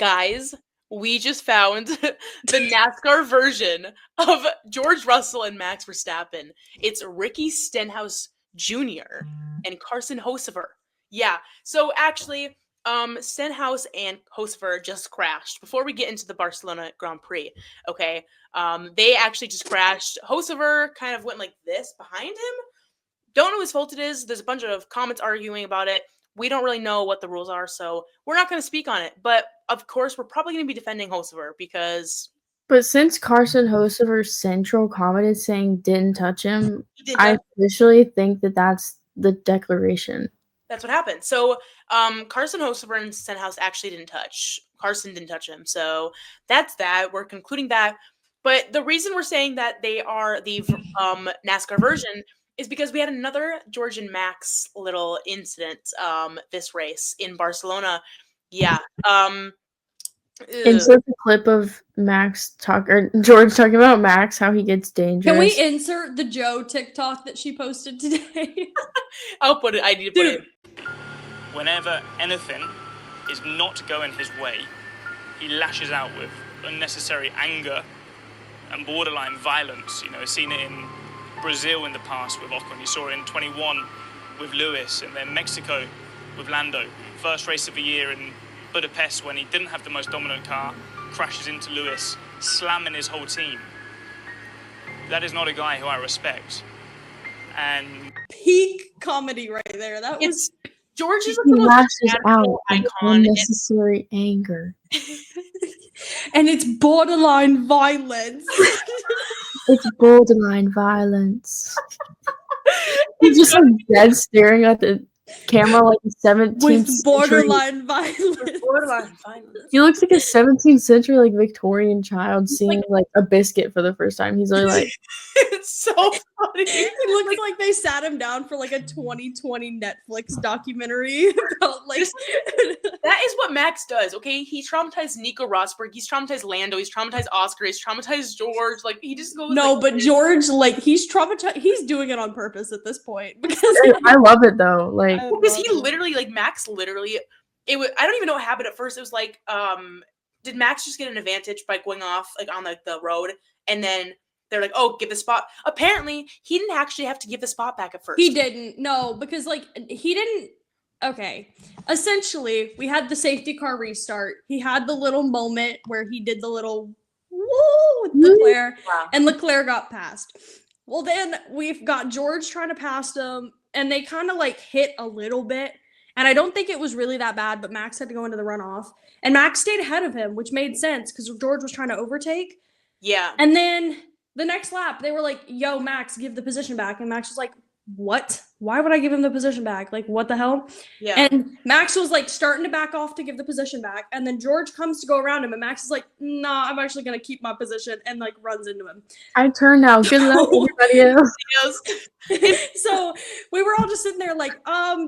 Guys, we just found the NASCAR version of George Russell and Max Verstappen. It's Ricky Stenhouse Jr. and Carson Hocevar. Yeah, so actually, Stenhouse and Hocevar just crashed. Before we get into the Barcelona Grand Prix, okay, they actually just crashed. Hocevar kind of went like this behind him. Don't know whose fault it is. There's a bunch of comments arguing about it. We don't really know what the rules are, so we're not going to speak on it. But, of course, we're probably going to be defending Hocevar because... But since Carson Hocevar's central comment is saying didn't touch him, I officially think that that's the declaration. That's what happened. So, Carson Hocevar and Stenhouse actually didn't touch. Carson didn't touch him. So, that's that. We're concluding that. But the reason we're saying that they are the NASCAR version is because we had another George and Max little incident this race in Barcelona. Yeah. Insert the clip of George talking about Max, how he gets dangerous. Can we insert the Joe TikTok that she posted today? I'll put it. I need to put it. Whenever anything is not going his way, he lashes out with unnecessary anger and borderline violence. You know, we've seen it in Brazil in the past with Ocon. You saw it in 21 with Lewis, and then Mexico with Lando. First race of the year in Budapest when he didn't have the most dominant car, crashes into Lewis, slamming his whole team. That is not a guy who I respect. And peak comedy right there. That was George is he lashes out with unnecessary anger. And it's borderline violence. It's borderline violence. He's just like dead staring at the camera like a 17th with borderline violence. Borderline violence. He looks like a 17th century like Victorian child seeing like a biscuit for the first time. He's really like it's so funny. He looks like they sat him down for like a 2020 Netflix documentary about like that is what Max does, okay? He traumatized Nico Rosberg, he's traumatized Lando, he's traumatized Oscar, he's traumatized George. Like he just goes no, but George, like he's traumatized. He's doing it on purpose at this point because I love it though. Like because he literally, like Max literally, it was. I don't even know what happened at first. It was like, did Max just get an advantage by going off like on like the road, and then they're like, oh, give the spot. Apparently, he didn't actually have to give the spot back at first. He didn't. No, because like he didn't. Okay, essentially, we had the safety car restart. He had the little moment where he did the little woo with Leclerc, and Leclerc got passed. Well, then we've got George trying to pass him, and they kind of like hit a little bit. And I don't think it was really that bad, but Max had to go into the runoff. And Max stayed ahead of him, which made sense because George was trying to overtake. Yeah. And then the next lap, they were like, yo, Max, give the position back. And Max was like, what? Why would I give him the position back? Like, what the hell? Yeah. And Max was like starting to back off to give the position back. And then George comes to go around him. And Max is like, nah, I'm actually going to keep my position. And like runs into him. I turn now. Good luck, everybody else. So we were all just sitting there like,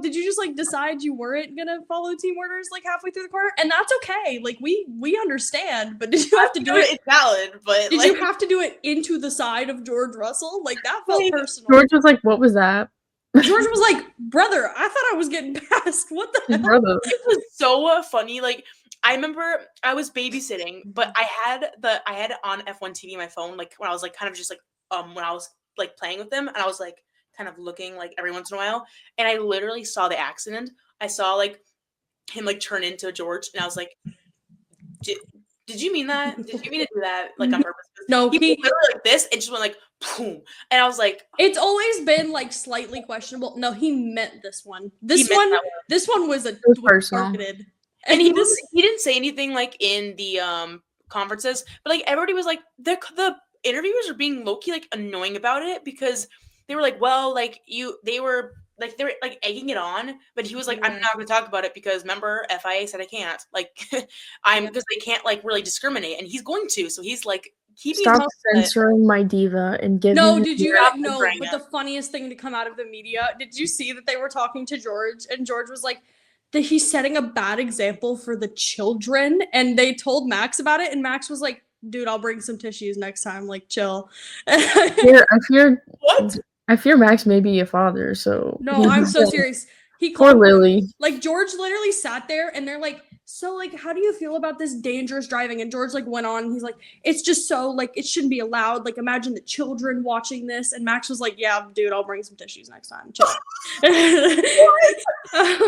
did you just like decide you weren't going to follow team orders like halfway through the corner? And that's okay. Like we understand. But did you have to do it? It's valid. But did you have to do it into the side of George Russell? Like that felt personal. George was like, what was that? George was like, brother, I thought I was getting passed. What the hell? Brother. It was so funny. Like, I remember I was babysitting, but I had on F1 TV on my phone, like when I was like kind of just like when I was like playing with them, and I was like kind of looking like every once in a while, and I literally saw the accident. I saw like him like turn into George, and I was like, did you mean that? Did you mean to do that like on purpose? No, he literally like this and just went like boom, and I was like, it's always been like slightly questionable. No, he meant this one. This one was targeted, and he didn't say anything like in the conferences, but like everybody was like the interviewers are being low key like annoying about it because they were like, well, like they were like egging it on, but he was like, I'm not going to talk about it because remember FIA said I can't, like because they can't like really discriminate, and he's going to, so he's like stop censoring my diva and give but the funniest thing to come out of the media, did you see that they were talking to George and George was like that he's setting a bad example for the children, and they told Max about it, and Max was like, dude, I'll bring some tissues next time, like chill. I fear Max may be a father, so no, I'm so serious. Poor Lily. Like George literally sat there and they're like so like, how do you feel about this dangerous driving? And George like went on, and he's like, it's just so like, it shouldn't be allowed. Like, imagine the children watching this. And Max was like, yeah, dude, I'll bring some tissues next time. Chill.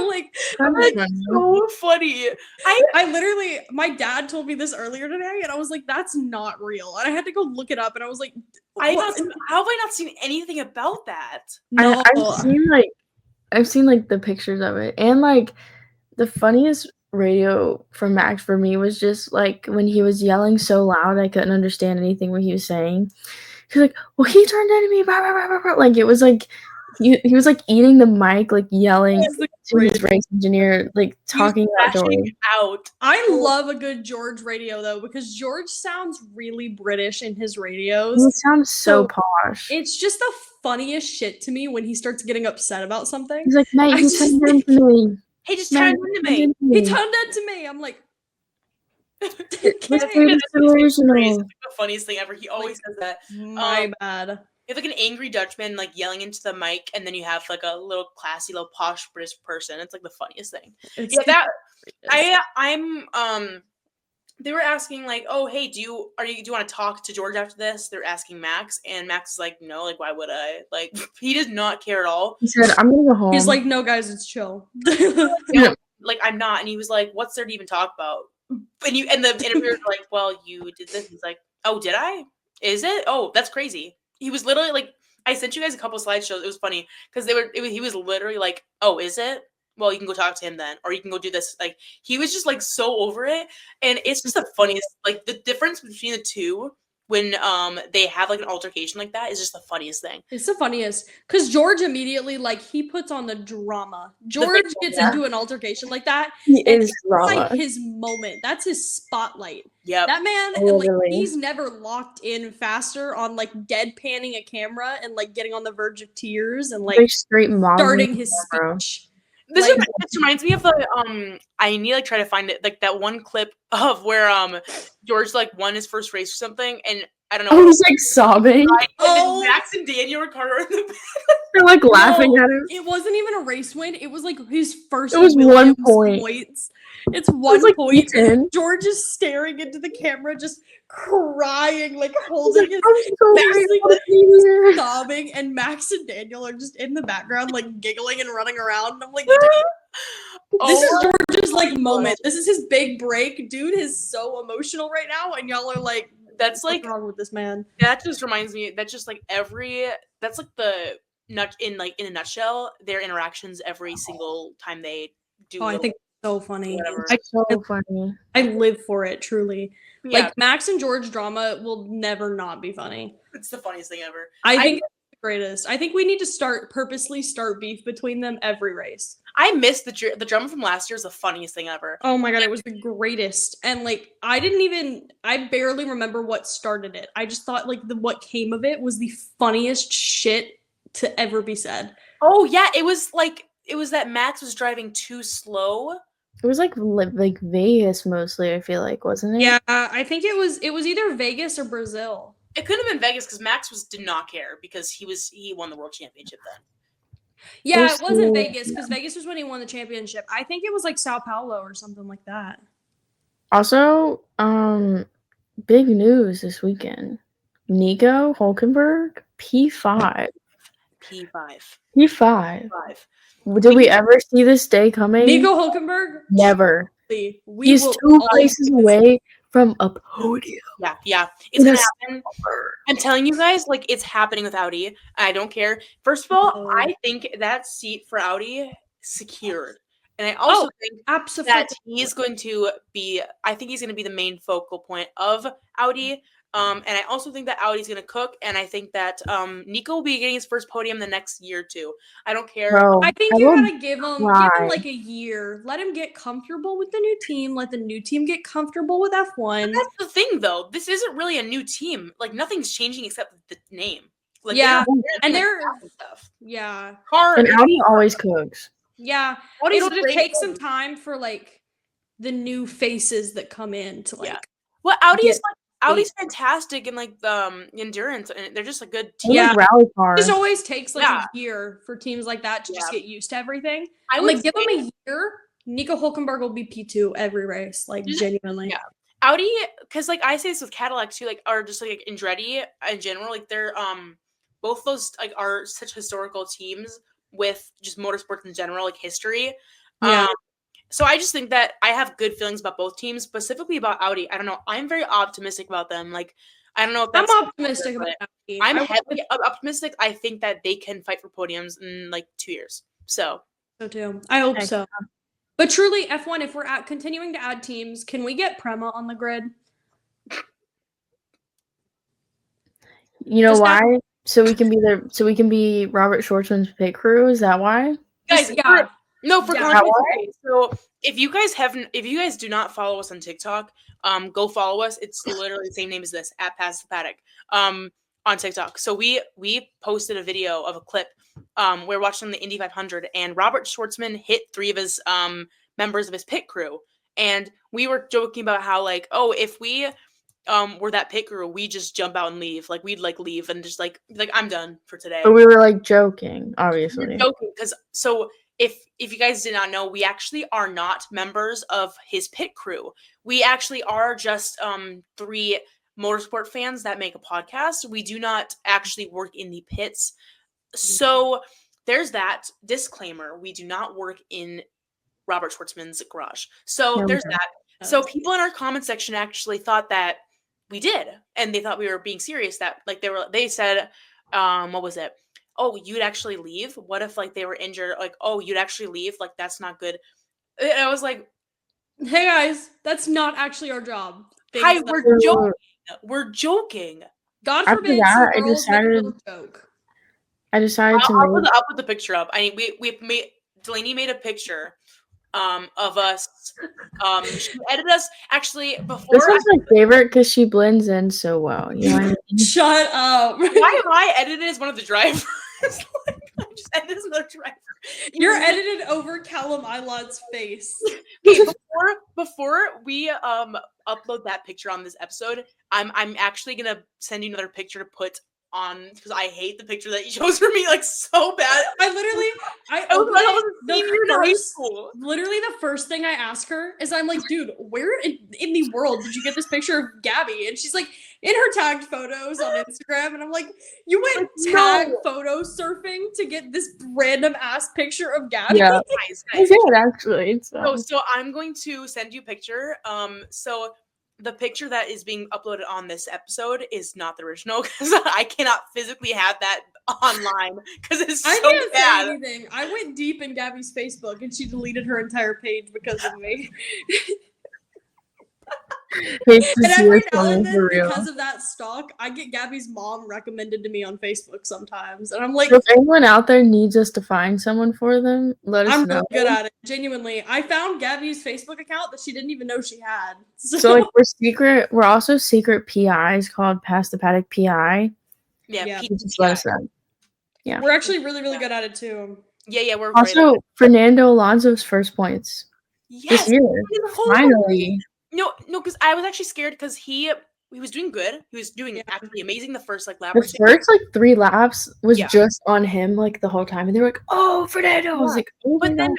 Like, That's so funny. I literally, my dad told me this earlier today, and I was like, that's not real. And I had to go look it up, and I was like, how have I not seen anything about that? no. I've seen like the pictures of it, and like the funniest radio from Max for me was just like when he was yelling so loud I couldn't understand anything what he was saying. He's like, well, he turned into me, blah, blah, blah, blah, blah. Like it was like he was like eating the mic, like yelling to his race engineer, like talking about George. I love a good George radio though, because George sounds really British in his radios. He sounds so posh. It's just the funniest shit to me when he starts getting upset about something. He's like, mate, he turned into me. He just turned into me. He turned into me. I'm like, It's the funniest thing ever. He always says that. My bad. You have like an angry Dutchman like yelling into the mic, and then you have like a little classy, little posh British person. It's like the funniest thing. They were asking like, oh hey, do you want to talk to George after this? They're asking Max, and Max is like, no, like why would I? Like he does not care at all. He said, I'm gonna go home. He's like, no guys, it's chill. No, like I'm not. And he was like, what's there to even talk about? And the interviewer's like, well, you did this. He's like, oh, did I? Is it? Oh, that's crazy. He was literally like, I sent you guys a couple slideshows. It was funny because he was literally like, oh, is it? Well, you can go talk to him then, or you can go do this. Like he was just like so over it, and it's just the funniest. Like the difference between the two when they have like an altercation like that is just the funniest thing. It's the funniest because George immediately like he puts on the drama. George gets into an altercation like that. It's like his moment. That's his spotlight. Yeah, that man, like he's never locked in faster on like deadpanning a camera and like getting on the verge of tears and like straight starting his speech. This reminds me of the I need to like try to find it, like that one clip of where George like won his first race or something, and I don't know. Oh, he's like sobbing. Right? And then Max and Daniel Ricciardo are in the back. They're like laughing at him. It wasn't even a race win. It was like his first. It was 1 point. Points. It's 1 like point. 10. George is staring into the camera, just crying, like holding his sobbing, and Max and Daniel are just in the background, like giggling and running around. And I'm like, this is George's like moment. This is his big break. Dude is so emotional right now, and y'all are like, that's like what's wrong with this man? That just reminds me. That's just like that's like the in a nutshell. Their interactions every single time they do. I think it's so funny. It's so funny. I live for it, truly. Yeah. Like Max and George drama will never not be funny. It's the funniest thing ever. I think it's the greatest. I think we need to purposely start beef between them every race. I missed the drama from last year is the funniest thing ever. Oh my god, it was the greatest. And like I barely remember what started it. I just thought like what came of it was the funniest shit to ever be said. Oh yeah, it was that Max was driving too slow. It was like Vegas mostly, I feel like, wasn't it? Yeah, I think it was either Vegas or Brazil. It couldn't have been Vegas because Max did not care because he won the world championship then. Yeah, it wasn't Vegas because Vegas was when he won the championship. I think it was like Sao Paulo or something like that. Also, big news this weekend. Nico Hülkenberg, P5. Did we ever see this day coming? Nico Hülkenberg? Never. He's 2 places away from a podium. Yeah. It's going to happen. I'm telling you guys, like, it's happening with Audi. I don't care. First of all, I think that seat for Audi secured. And I also think that he's going to be the main focal point of Audi. And I also think that Audi's going to cook, and I think that Nico will be getting his first podium the next year too. I don't care. Bro, I think you gotta give him like a year. Let him get comfortable with the new team. Let the new team get comfortable with F1. But that's the thing, though. This isn't really a new team. Like nothing's changing except the name. Like, they're stuff. Yeah. And Audi always cooks. Yeah. It'll just take some time for like the new faces that come in to like. Yeah. Well, Audi's fantastic in like the endurance, and they're just a good team. Yeah, rally car. It just always takes like a year for teams like that to just get used to everything. I would give them a year. Nico Hulkenberg will be P2 every race, like genuinely. Yeah. Audi, because like I say this with Cadillac too, like or just like Andretti in general, like they're both those like are such historical teams with just motorsports in general, like history. Yeah. So I just think that I have good feelings about both teams, specifically about Audi. I don't know. I'm very optimistic about them. Like I don't know if that's I'm optimistic about Audi. I'm heavily optimistic. I think that they can fight for podiums in like 2 years. So too. I hope so. But truly, F1, if we're continuing to add teams, can we get Prema on the grid? You know why? So we can be Robert Shwartzman's pit crew. Is that why? Guys, yeah. For context. So if you guys do not follow us on TikTok, go follow us. It's literally the same name as this at Past the Paddock on TikTok. So we posted a video of a clip. We're watching the Indy 500, and Robert Shwartzman hit 3 of his members of his pit crew, and we were joking about how like, oh, if we were that pit crew, we just jump out and leave. Like we'd like leave and just like I'm done for today. But we were like joking, obviously. We're joking because if you guys did not know, we actually are not members of his pit crew. We actually are just 3 motorsport fans that make a podcast. We do not actually work in the pits. So there's that disclaimer. We do not work in Robert Schwartzman's garage. So there's that. So people in our comment section actually thought that we did, and they thought we were being serious. That like they said, what was it? Oh, you'd actually leave? What if like they were injured? Like, oh, you'd actually leave? Like that's not good. And I was like, hey guys, that's not actually our job. Hi, we're joking. We're joking. God forbid. I decided to. I'll put the picture up. Delaney made a picture of us. She edited us actually before. This is my favorite because she blends in so well. You know what I mean? Shut up. Why am I edited as one of the drivers? Like, I just edited as another driver. You're edited over Callum Ilot's face. Okay, before we upload that picture on this episode, I'm actually gonna send you another picture to put on because I hate the picture that you chose for me like so bad. Literally the first thing I ask her is I'm like, dude, where in the world did you get this picture of Gabby? And she's like, in her tagged photos on Instagram, and I'm like, you went tag photo surfing to get this random ass picture of Gabby? Yeah, I did actually. So I'm going to send you a picture. So the picture that is being uploaded on this episode is not the original because I cannot physically have that online because it's so didn't bad. Say anything. I went deep in Gabby's Facebook and she deleted her entire page because of me. And every now and then, because of that stalk, I get Gabby's mom recommended to me on Facebook sometimes, and I'm like, if anyone out there needs us to find someone for them, let us know. I'm good at it. Genuinely, I found Gabby's Facebook account that she didn't even know she had. So like we're also secret PIs called Past the Paddock PI. Yeah. Just let us know. Yeah, we're actually really really good at it too. Yeah, we're also Fernando Alonso's first points. Yes, this year. Finally. No, because I was actually scared because he was doing good. He was doing actually amazing the first lap. The first 3 laps was just on him like the whole time, and they were like, "Oh, Fernando!" I was like, "Oh my God." Then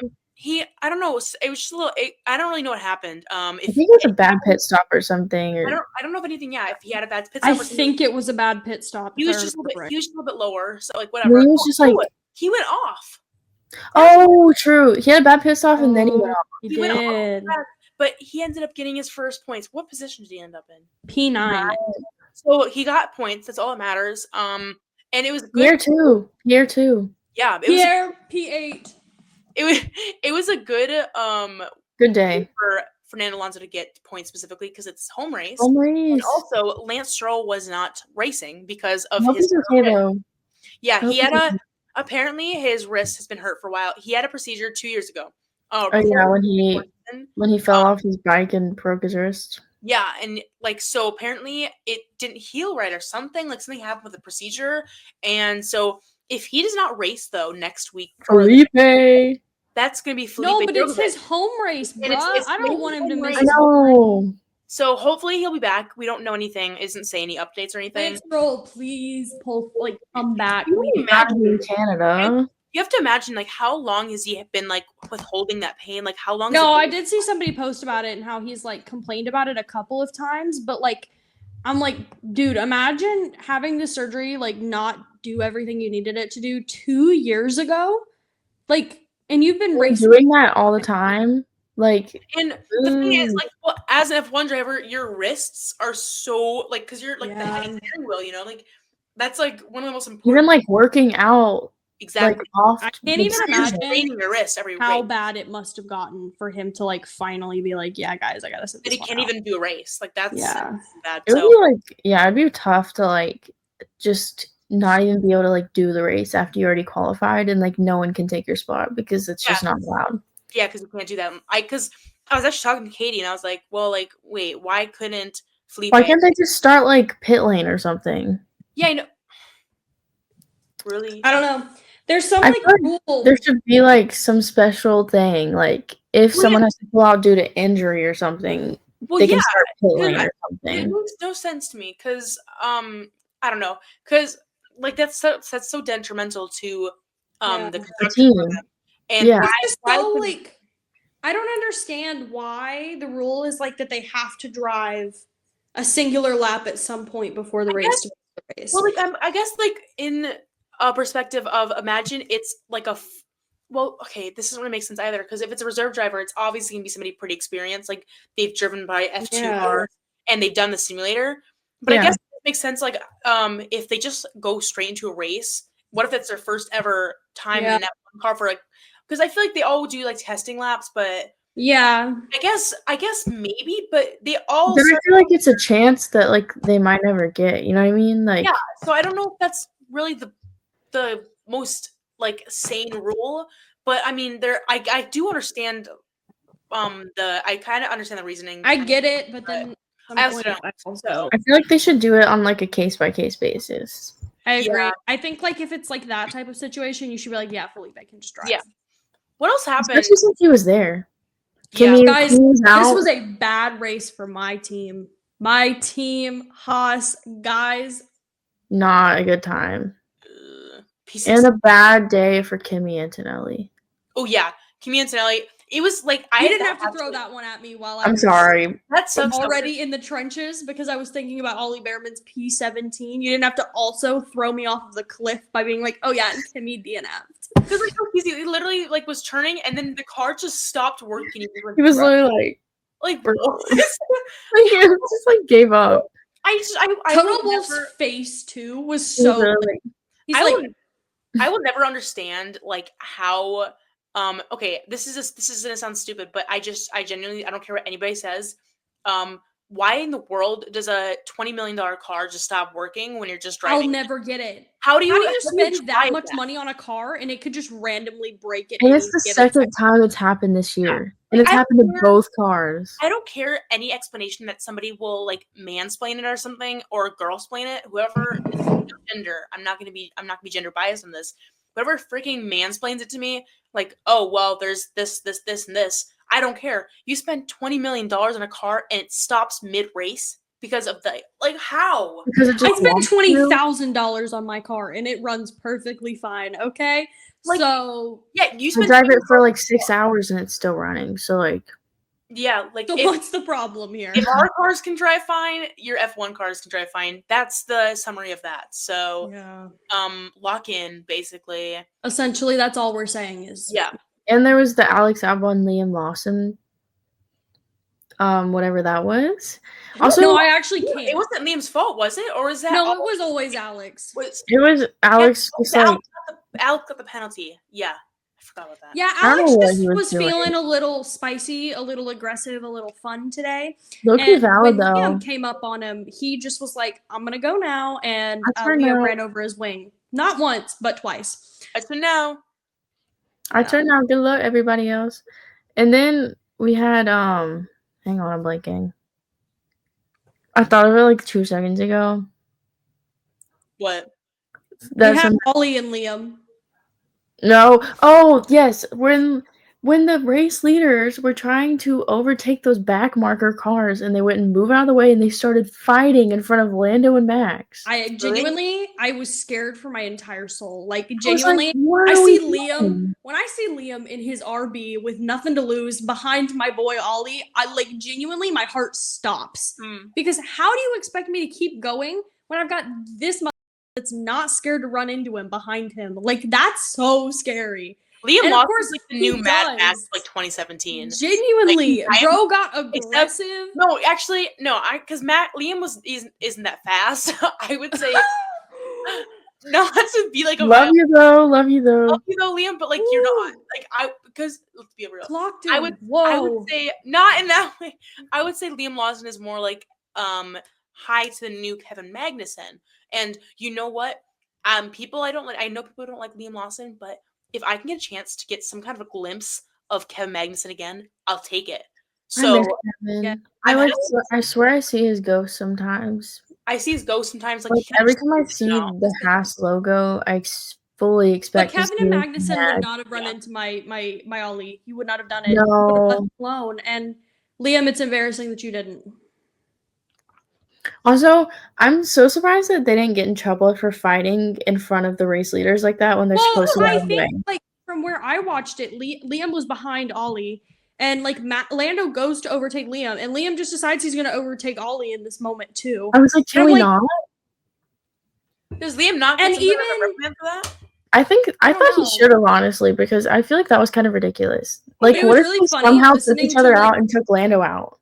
I don't know. It was just a little. I don't really know what happened. I think it was a bad pit stop or something. Or I don't know if anything. Yeah, if he had a bad pit stop. I think it was a bad pit stop. He was just a little bit lower. So like whatever. He was just like he went off. Oh, true. He had a bad pit stop and then he went off. He did. But he ended up getting his first points. What position did he end up in? P9. So he got points. That's all that matters. And it was good. Year two. Yeah. P8. It was a good good day for Fernando Alonso to get points specifically because it's home race. And also, Lance Stroll was not racing because of his. Okay, though. Yeah, he had apparently his wrist has been hurt for a while. He had a procedure 2 years ago. When he fell off his bike and broke his wrist. Yeah, and so apparently it didn't heal right or something. Like something happened with the procedure, and so if he does not race though next week, Felipe, that's gonna be Felipe. No, but it's his home race, bro. I don't want him to miss. I know. So hopefully he'll be back. We don't know anything. Isn't say any updates or anything. Lance Stroll, please come back. Back in Canada. You have to imagine, like, how long has he been, like, withholding that pain? Like, how long? No, I did see somebody post about it and how he's like complained about it a couple of times, but like, I'm like, dude, imagine having the surgery like not do everything you needed it to do 2 years ago, like, and you've been racing doing that all the time. Like, and the thing is, like, well, as an F1 driver, your wrists are so like because you're like the head of the steering wheel, you know, like that's like one of the most important. Even like working out. Exactly. Like, off I can't even imagine your wrist every how race. bad it must have gotten for him to like finally be like, yeah, guys, I gotta sit this But he can't even do a race. Like that's bad. It would be like, it'd be tough to like just not even be able to like do the race after you already qualified and like no one can take your spot because it's just not allowed. Yeah, because you can't do that. Because I was actually talking to Katie and I was like, well, like, wait, why couldn't Felipe? Why can't they just start like pit lane or something? Yeah, I know. Really? I don't know. There's some like rule. There should be like some special thing, like if someone has to pull out due to injury or something, they can start pit lane or something. It makes no sense to me because I don't know, because like that's so detrimental to the team. And why like I don't understand why the rule is like that they have to drive a singular lap at some point before the race. Well, like I guess like in a perspective of imagine it's like okay, this doesn't really make sense either because if it's a reserve driver, it's obviously gonna be somebody pretty experienced, like they've driven by F2 cars and they've done the simulator. But I guess it makes sense, like if they just go straight into a race, what if it's their first ever time in that one car for like? Because I feel like they all do like testing laps, but I guess maybe, but they all. Then I feel like it's a chance that like they might never get. You know what I mean? Like so I don't know if that's really the most like sane rule, but I mean I do understand I kind of understand the reasoning. I get it, but then I also don't. I feel like they should do it on like a case by case basis. I agree. I think like if it's like that type of situation, you should be like, yeah, Felipe can just drive. Yeah. What else happened? Especially since he was there. Guys, this was a bad race for my team. My team, Haas, guys. Not a good time. And a bad day for Kimi Antonelli. Oh yeah, Kimi Antonelli. It was like I didn't have to throw that one at me while I'm sorry. That's already in the trenches because I was thinking about Ollie Behrman's P17. You didn't have to also throw me off of the cliff by being like, oh yeah, and Kimi DNF'd. Because like he literally like was turning and then the car just stopped working. He was literally like he just like gave up. Total Wolf's face too was so. I will never understand like how. Okay, this is gonna sound stupid, but I genuinely I don't care what anybody says. Why in the world does a $20 million car just stop working when you're just driving? I'll never get it. How do you spend that much money on a car and it could just randomly break it? And it's the second time it's happened this year. And it's happened to both cars. I don't care any explanation that somebody will like mansplain it or something or girlsplain it. Whoever is gender, I'm not gonna be gender biased in this. Whoever freaking mansplains it to me, like, oh well, there's this, and this. I don't care. You spend $20 million on a car and it stops mid-race because of the how? Because it just I spent $20,000 on my car and it runs perfectly fine. Okay, like, so yeah, you drive it for like 6 hours and it's still running. So like, yeah, like so what's the problem here? If our cars can drive fine, your F1 cars can drive fine. That's the summary of that. So lock in basically. Essentially, that's all we're saying is And there was the Alex Albon, Liam Lawson, whatever that was. Also, no, I actually can't. It wasn't Liam's fault, was it? Or was that? No, it was always Alex. It was Alex. Alex got the penalty. Yeah, I forgot about that. Yeah, Alex just was feeling a little spicy, a little aggressive, a little fun today. Low-key valid though. When Liam came up on him, he just was like, "I'm gonna go now," and Liam ran over his wing. Not once, but twice. I said no. I turned out. Good luck, everybody else. And then we had hang on, I'm blanking. I thought of it like 2 seconds ago. What? We had Ollie and Liam. No. Oh yes, when when the race leaders were trying to overtake those back marker cars and they wouldn't move out of the way and they started fighting in front of Lando and Max. I genuinely, I was scared for my entire soul. Like, I was genuinely, like, what I are see we Liam, doing? when I see Liam in his RB with nothing to lose behind my boy Ollie, I like genuinely, my heart stops. Because how do you expect me to keep going when I've got this that's not scared to run into him behind him? Like, that's so scary. Liam And of Lawson course, is like the he new Mad Max, does. like 2017. Genuinely, Like, bro got aggressive. No, actually, no. Because Liam isn't that fast. I would say not to be like a Love you though, Liam, but like you're not like because let's be real. Clocked him. I would say not in that way. I would say Liam Lawson is more like high to the new Kevin Magnussen. And you know what? People I know people don't like Liam Lawson, but if I can get a chance to get some kind of a glimpse of Kevin Magnussen again, I'll take it. So yeah, I swear I see his ghost sometimes. I see his ghost sometimes. Like every time I see the Haas logo, I fully expect. But Kevin and Magnussen would not have run into my Ollie. He would not have done it. No. He would have left him alone. And Liam, it's embarrassing that you didn't. Also, I'm so surprised that they didn't get in trouble for fighting in front of the race leaders like that when they're supposed to. I think, like, from where I watched it, Liam was behind Ollie, and like Lando goes to overtake Liam, and Liam just decides he's going to overtake Ollie in this moment too. I was like, can we not? Does Liam not get some kind of a reprimand for that? I thought he should have, honestly, because I feel like that was kind of ridiculous. Like, what if really they somehow took each other out and took Lando out?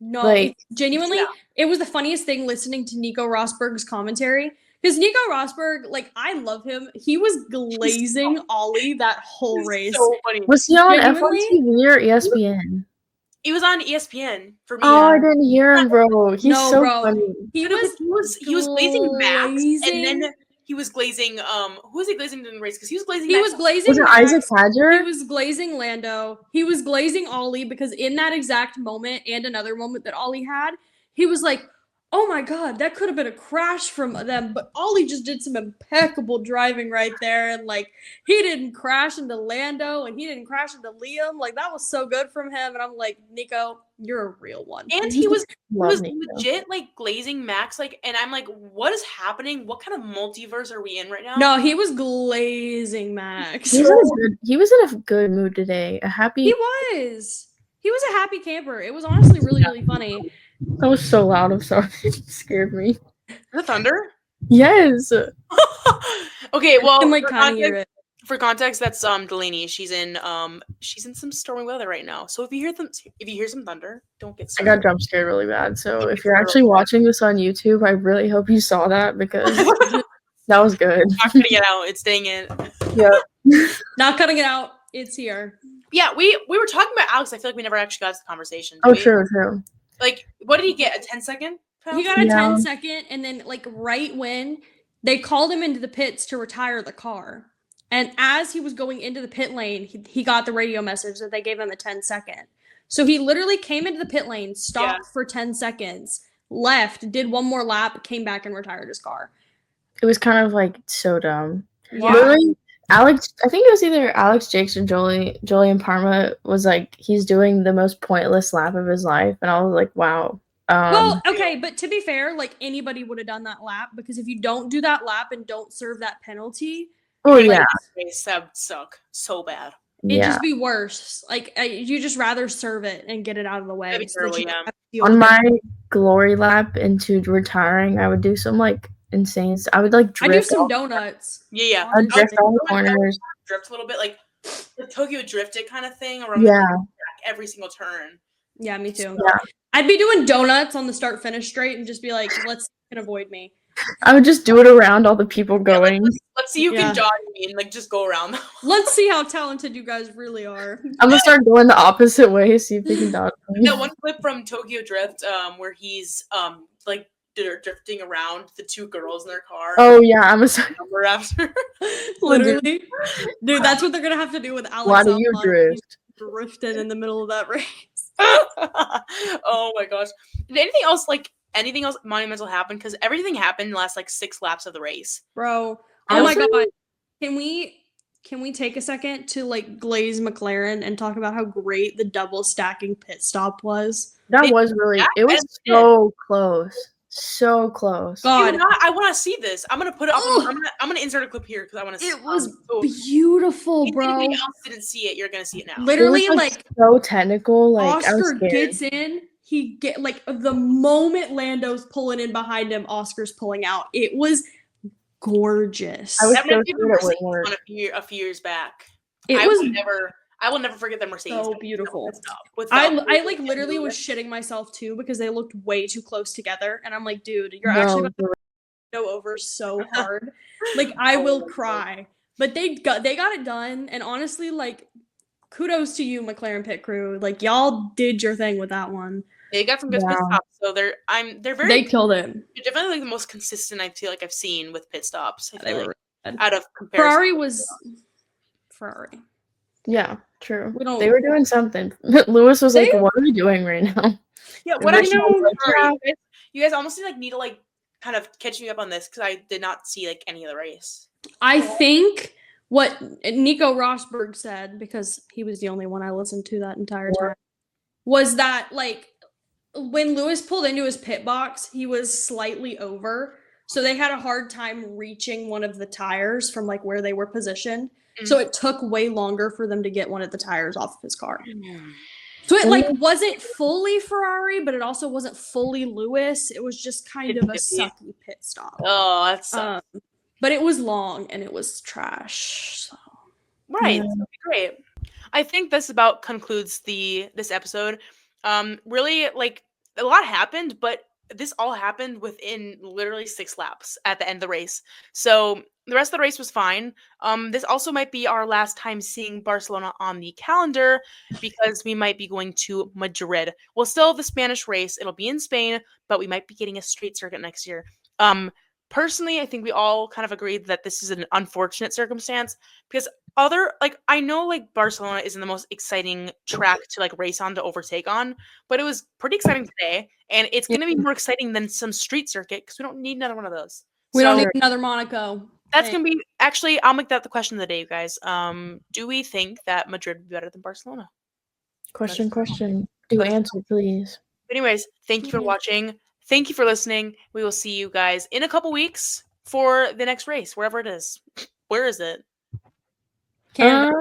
No, like, genuinely, it was the funniest thing listening to Nico Rosberg's commentary. Because Nico Rosberg, like, I love him. He was glazing Ollie that whole race. So funny. Was he on F1 TV or ESPN? He was on ESPN for me. Oh, I didn't hear him, bro. He's funny. He was glazing Max, and then he was glazing who was he glazing in the race? Because he was glazing Max. Was it Max. Isaac Hadger? He was glazing Lando. He was glazing Ollie, because in that exact moment and another moment that Ollie had, he was like, oh my god, that could have been a crash from them, but Ollie just did some impeccable driving right there, and like he didn't crash into Lando and he didn't crash into Liam. Like, that was so good from him. And I'm like, Nico, you're a real one. And he was legit like glazing Max, like, and I'm like, what is happening? What kind of multiverse are we in right now? No, he was glazing Max. He was in a good mood today. He was a happy camper. It was honestly really, really funny. That was so loud. I'm sorry. It scared me. The thunder? Yes. Okay, well, I'm like kind of hear it. For context, that's Delaney. She's in some stormy weather right now. So if you hear some thunder, don't get scared. I got jump scared really bad. So if you're actually watching this on YouTube, I really hope you saw that, because that was good. Not cutting it out. It's staying in. Yep. Not cutting it out. It's here. Yeah, we were talking about Alex. I feel like we never actually got to the conversation. Oh, true. Like, what did he get? A 10-second? He got a 10-second, and then like right when they called him into the pits to retire the car, and as he was going into the pit lane, he got the radio message that they gave him a 10-second. So he literally came into the pit lane, stopped for 10 seconds, left, did one more lap, came back and retired his car. It was kind of like so dumb. Yeah. Literally, Alex, I think it was either Alex Jakes or Julian Parma was like, he's doing the most pointless lap of his life. And I was like, wow. Well, okay, but to be fair, like anybody would have done that lap, because if you don't do that lap and don't serve that penalty, that would suck so bad. It'd just be worse. Like, you just rather serve it and get it out of the way. On my glory lap into retiring, I would do some like insane. I would like drift. I do some donuts. Yeah. I'd drift all the corners. Drift a little bit, like the Tokyo Drift It kind of thing around every single turn. Yeah, me too. Yeah. I'd be doing donuts on the start finish straight and just be like, let's avoid me. I would just do it around all the people going. Let's see who can dodge me and like just go around them. Let's see how talented you guys really are. I'm gonna start going the opposite way, see if they can dodge me. That one clip from Tokyo Drift, where he's like drifting around the two girls in their car. Oh yeah, I'm a number after. Literally, dude, that's what they're gonna have to do with Alex. Why do you drift? Drifting in the middle of that race. Oh my gosh! Did anything else monumental happen? Because everything happened in the last like 6 laps of the race, bro. Oh my god! Can we can we take a second to like glaze McLaren and talk about how great the double stacking pit stop was? That was really. It was so close. So close. God, I want to see this. I'm gonna put it up. I'm gonna insert a clip here because I want to see it was beautiful, if bro. anybody else didn't see it, you're gonna see it now. Literally, It was, like so technical. Like Oscar gets in. He get like the moment Lando's pulling in behind him, Oscar's pulling out. It was gorgeous. I was That so might be sure it wouldn't work. a few years back. I will never forget the Mercedes. So beautiful. With I like literally was shitting myself too because they looked way too close together, and I'm like, dude, you're actually about to go over so hard. Like I will cry. But they got it done, and honestly, like, kudos to you, McLaren pit crew. Like y'all did your thing with that one. They got some good pit stops, so they're very. They killed it. They're definitely like the most consistent I feel like I've seen with pit stops. They were out of comparison. Ferrari was Ferrari. Yeah, true. They were doing something. Lewis was like, "What are we doing right now?" Yeah, what I know. You guys almost need to like kind of catch me up on this because I did not see like any of the race. I think what Nico Rosberg said, because he was the only one I listened to that entire time, was that like when Lewis pulled into his pit box, he was slightly over. So they had a hard time reaching one of the tires from like where they were positioned. Mm-hmm. So it took way longer for them to get one of the tires off of his car. Mm-hmm. So it like wasn't fully Ferrari, but it also wasn't fully Lewis. It was just kind of a sucky pit stop. Oh, that sucks. But it was long and it was trash. So. Right. That'd be great. I think this about concludes this episode. Really, like, a lot happened, but this all happened within literally 6 laps at the end of the race. So the rest of the race was fine. This also might be our last time seeing Barcelona on the calendar because we might be going to Madrid. We'll still have the Spanish race. It'll be in Spain, but we might be getting a street circuit next year. Personally, I think we all kind of agreed that this is an unfortunate circumstance because I know like Barcelona isn't the most exciting track to like race on to overtake on, but it was pretty exciting today, and it's going to be more exciting than some street circuit because we don't need another one of those. We don't need another Monaco. That's going to be actually. I'll make that the question of the day, you guys. Do we think that Madrid would be better than Barcelona? Question. Do answer, please. Anyways, thank you for watching. Thank you for listening. We will see you guys in a couple weeks for the next race, wherever it is. Where is it? Canada.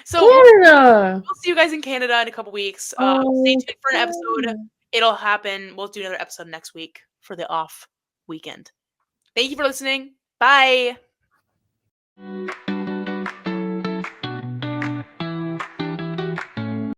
So we'll see you guys in Canada in a couple weeks. Stay tuned for an episode. It'll happen. We'll do another episode next week for the off weekend. Thank you for listening. Bye.